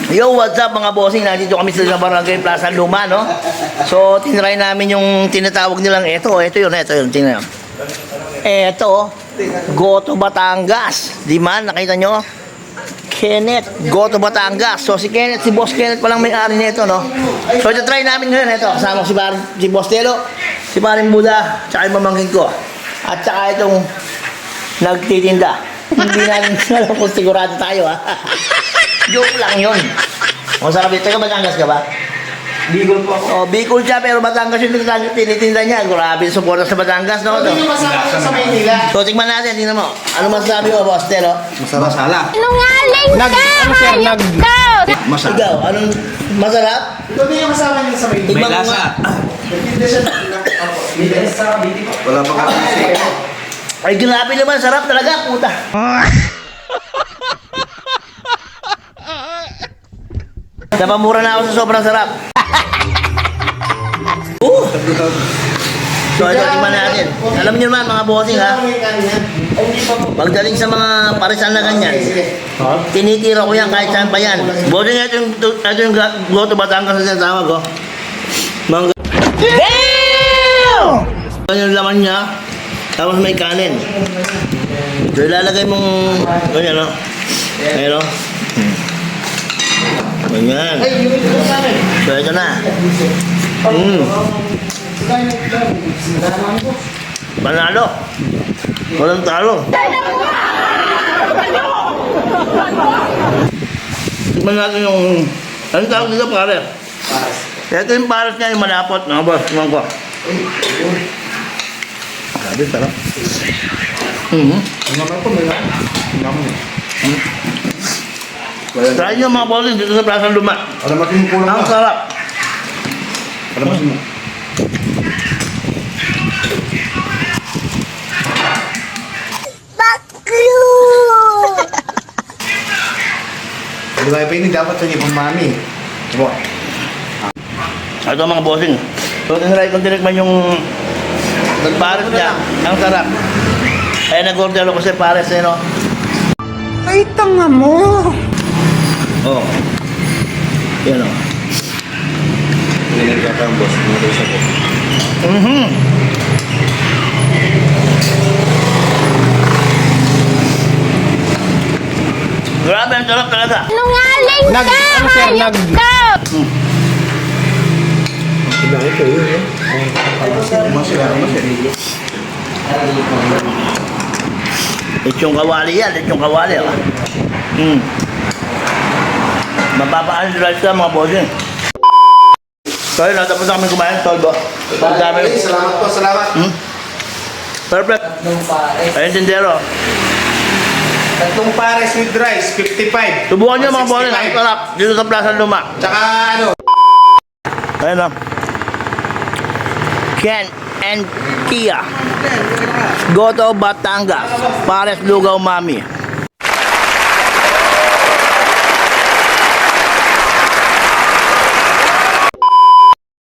Yo, what's up mga bossing? Nandito kami sa Barangay Plaza Luma, no? So, tinry namin yung tinatawag nilang ito yun, tingnan nyo. Ito, Goto Batangas. Di man, nakita nyo? Kenneth, Goto Batangas. So, si Kenneth, si Boss Kenneth palang may-ari nito, no? So, try namin ngayon, ito. Kasama ko si Boss Telo, si Paring Buda, tsaka yung mamangkin ko. At tsaka itong nagtitinda. Hindi namin alam kung sigurado tayo, ha? Joke lang yun. O sa kapit, taga Batangas ka ba? Bicol po ako. O, Bicol siya, pero Batangas yung tinitinda niya. Grabe, suporta sa Batangas, no? Hindi nyo masama sa Maynila. So, tingnan natin, tingnan mo. Ano masasabi mo, Boss Telo? Masarap. Masala. Sinungaling ka! Hayop ka! Masarap. Ikaw, anong masarap? Ito din yung kasama nyo sa Maynila. Tignan mo nga. Nagtinda siya. Bilis sa biti po. Wala pa kasi. Ay, grabe naman, sarap talaga, puta. Napamura na ako sa sobrang sarap. So, ito, tingnan natin. Alam niyo naman, mga bossing, ha? Pagdating sa mga parisan na ganyan, tinitira ko yan kahit saan pa yan. Bossing, ito yung Goto Batangas na tinatawag, oh. Mangga. Damn! Ito yung laman niya, tapos may kanin. So, ilalagay mong, ganyan, no? Ayan, no? Ganyan. So, ito na. Panalo. Walang talo. Tignan natin yung... Anong tawag dito, pare? Ito yung pares niya, yung malapot. Mga boss, tignan ko. Sabi, sarap. Try nyo mga bossing dito sa Plaza Luma. Alamatin mo kulang Ang ka. sarap. Alamatin mo. Di ba pa ini dapat sa ibang mami? Diba? Ito mga bossing. So, tinry kong tinikman yung pares niya. Ang sarap. Ay, nag-order ako sa pares niya, no? Ay, tanga mo! Oo. Yan, o. Hindi nagkakambos. Mga dosa ko. Grabe, ang sarap talaga. Sinungaling ka! Hayop ka! Kailangan ko yun, eh. Lechong kawali yan, lechong kawali, o. Mapapaan sa mga bossing. So, yun, tapos na kami kumain, tolbo. Salamat po, salamat. Perfect. Ayun, tindero. Tatlong pares with rice, 55. Subukan nyo mga bossing, ang sarap. Dito sa Plaza Luma. Tsaka ano? Ayun, o. Ken and Kia. Goto Batangas. Pares Lugaw Mami.